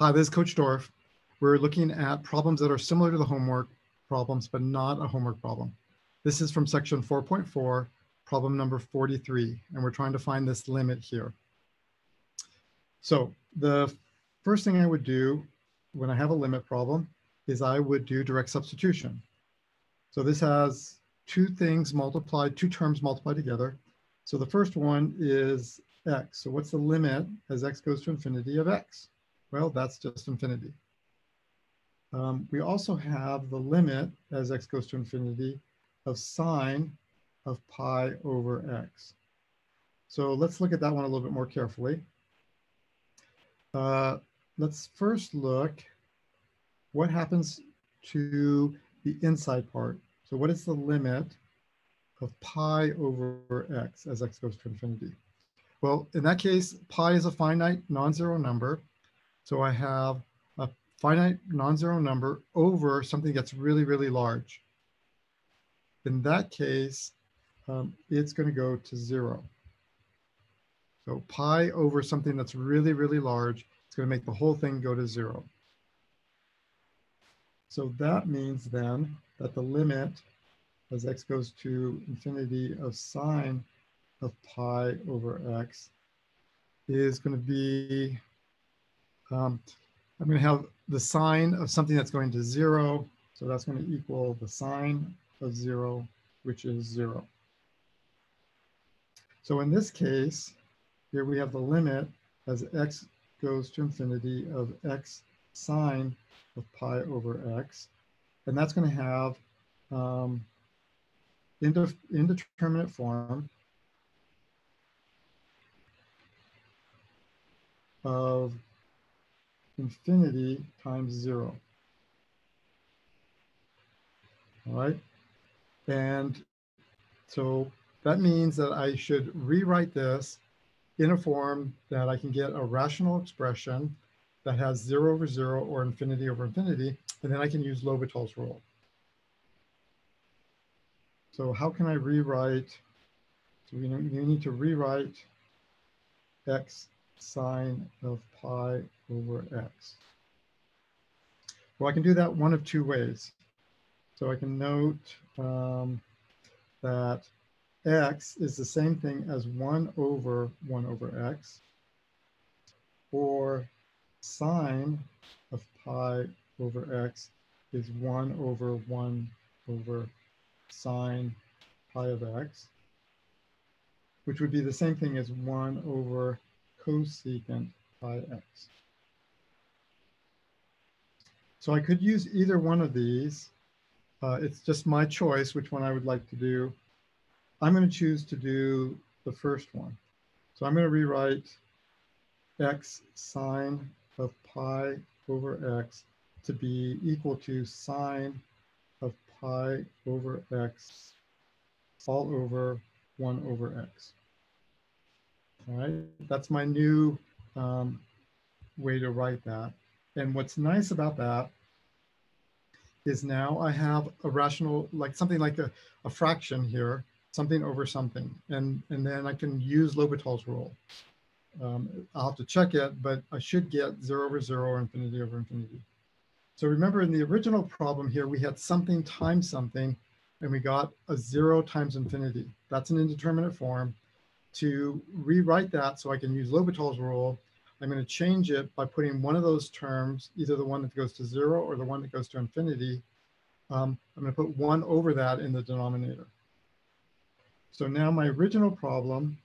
Hi, this is Coach Dorf. We're looking at problems that are similar to the homework problems, but not a homework problem. This is from section 4.4, problem number 43, and we're trying to find this limit here. So the first thing I would do when I have a limit problem is I would do direct substitution. So this has two terms multiplied together. So the first one is x. So what's the limit as x goes to infinity of x? Well, that's just infinity. We also have the limit as x goes to infinity of sine of pi over x. So let's look at that one a little bit more carefully. Let's first look what happens to the inside part. So what is the limit of pi over x as x goes to infinity? Well, in that case, pi is a finite non-zero number. So I have a finite non-zero number over something that's really, really large. In that case, it's going to go to 0. So pi over something that's really, really large, it's going to make the whole thing go to 0. So that means then that the limit as x goes to infinity of sine of pi over x is going to be, I'm going to have the sine of something that's going to 0. So that's going to equal the sine of 0, which is 0. So in this case, here we have the limit as x goes to infinity of x sine of pi over x. And that's going to have indeterminate form of infinity times 0. All right. And so that means that I should rewrite this in a form that I can get a rational expression that has 0 over 0 or infinity over infinity, and then I can use L'Hopital's rule. So how can I rewrite? So you need to rewrite x sine of pi over x. Well, I can do that one of two ways. So I can note that x is the same thing as 1 over x, or sine of pi over x is 1 over sine pi of x, which would be the same thing as 1 over cosecant pi x. So I could use either one of these. It's just my choice which one I would like to do. I'm going to choose to do the first one. So I'm going to rewrite x sine of pi over x to be equal to sine of pi over x all over 1 over x. All right, that's my new way to write that. And what's nice about that is now I have a rational, like something like a fraction here, something over something. And then I can use L'Hopital's rule. I'll have to check it, but I should get 0 over 0 or infinity over infinity. So remember in the original problem here, we had something times something, and we got a 0 times infinity. That's an indeterminate form. To rewrite that so I can use L'Hopital's rule, I'm going to change it by putting one of those terms, either the one that goes to 0 or the one that goes to infinity. I'm going to put 1 over that in the denominator. So now my original problem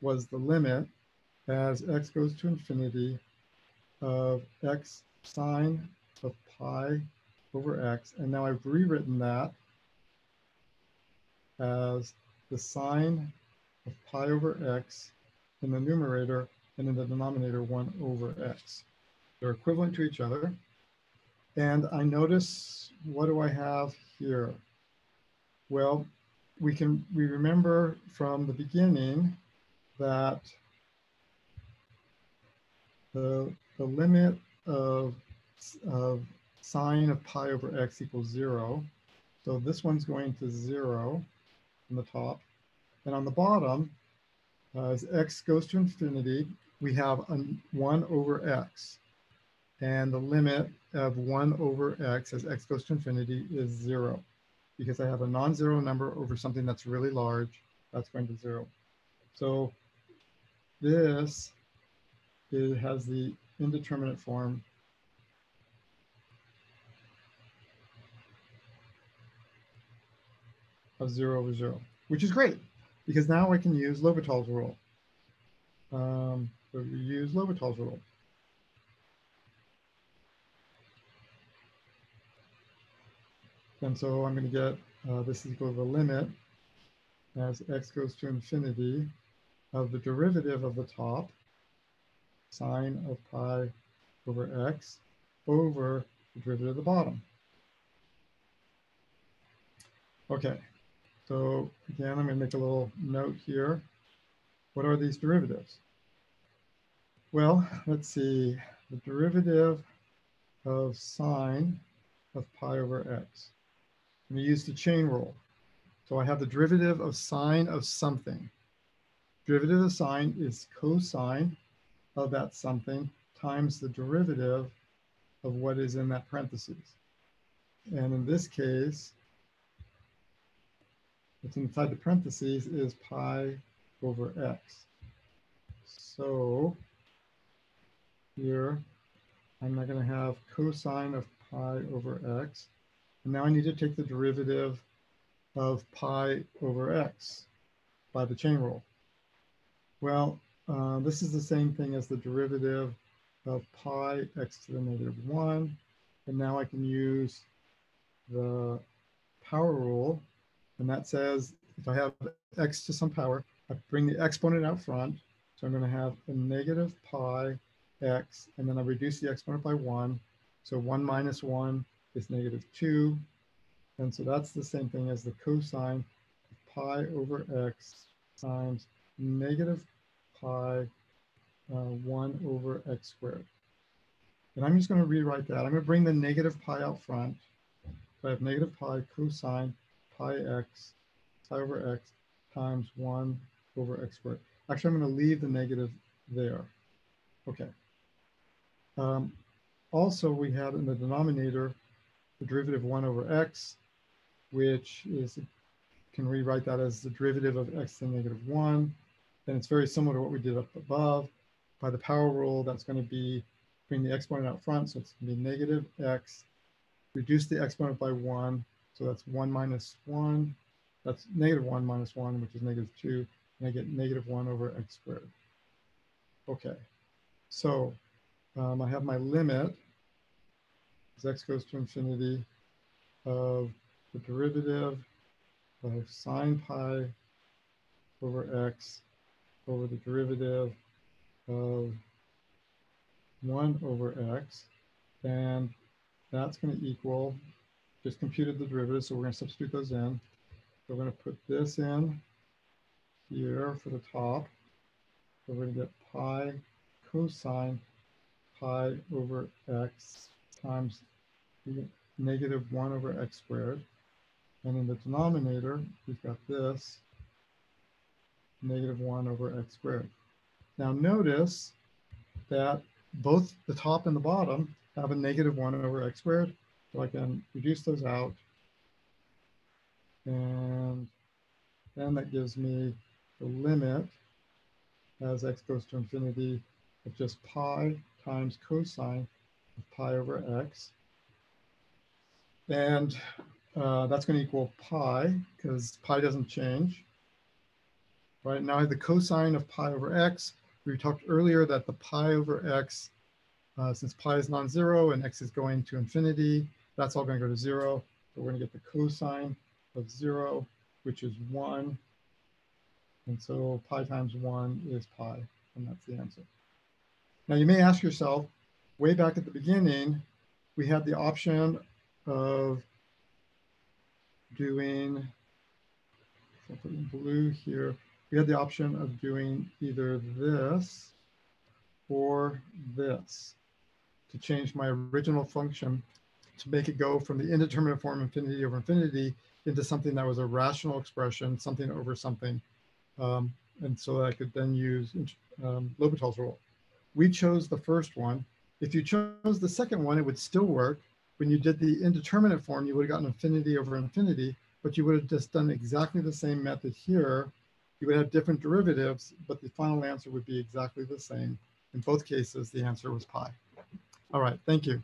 was the limit as x goes to infinity of x sine of pi over x. And now I've rewritten that as the sine of pi over x in the numerator, and in the denominator 1 over x. They're equivalent to each other. And I notice, what do I have here? Well, we remember from the beginning that the limit of sine of pi over x equals 0. So this one's going to 0 on the top. And on the bottom, as x goes to infinity, we have 1 over x. and the limit of 1 over x as x goes to infinity is 0. Because I have a non-zero number over something that's really large, that's going to 0. So this has the indeterminate form of 0 over 0, which is great because now I can use L'Hopital's rule. So we use L'Hopital's rule. And so I'm going to get this is equal to the limit as x goes to infinity of the derivative of the top, sine of pi over x, over the derivative of the bottom. Okay, so again, I'm going to make a little note here. What are these derivatives? Well, let's see. The derivative of sine of pi over x. I'm going to use the chain rule. So I have the derivative of sine of something. Derivative of sine is cosine of that something times the derivative of what is in that parentheses. And in this case, what's inside the parentheses is pi over x. So here, I'm not going to have cosine of pi over x. And now I need to take the derivative of pi over x by the chain rule. Well, this is the same thing as the derivative of pi x to the -1. And now I can use the power rule. And that says if I have x to some power, I bring the exponent out front. So I'm going to have a negative pi x, and then I reduce the exponent by 1. So 1 minus 1 is -2. And so that's the same thing as the cosine of pi over x times negative pi 1 over x squared. And I'm just going to rewrite that. I'm going to bring the negative pi out front. So I have negative pi cosine pi x, pi over x times 1 over x squared. Actually, I'm going to leave the negative there. Okay. Also, we have in the denominator the derivative 1 over x, which is, can rewrite that as the derivative of x to the -1. Then it's very similar to what we did up above. By the power rule, that's going to be bring the exponent out front, so it's going to be negative x, reduce the exponent by 1, so that's 1 minus 1. That's -1 minus 1, which is -2, and I get -1 over x squared. Okay, so I have my limit as x goes to infinity of the derivative of sine pi over x over the derivative of 1 over x, and that's going to equal, just computed the derivatives, so we're going to substitute those in. So we're going to put this in here for the top. So we're going to get pi cosine pi over x times -1 over x squared. And in the denominator, we've got this -1 over x squared. Now notice that both the top and the bottom have a -1 over x squared. So I can reduce those out. And then that gives me the limit as x goes to infinity of just pi times cosine of pi over x. And that's going to equal pi, because pi doesn't change. Right, now I have the cosine of pi over x. We talked earlier that the pi over x, since pi is non-zero and x is going to infinity, that's all going to go to 0. So we're going to get the cosine of 0, which is 1. And so pi times 1 is pi, and that's the answer. Now you may ask yourself, way back at the beginning, we had the option of doing, I'll put in blue here, we had the option of doing either this or this to change my original function to make it go from the indeterminate form infinity over infinity into something that was a rational expression, something over something. And so I could then use L'Hopital's rule. We chose the first one If you chose the second one, it would still work. When you did the indeterminate form, you would have gotten infinity over infinity, but you would have just done exactly the same method here. You would have different derivatives, but the final answer would be exactly the same. In both cases, the answer was pi. All right, thank you.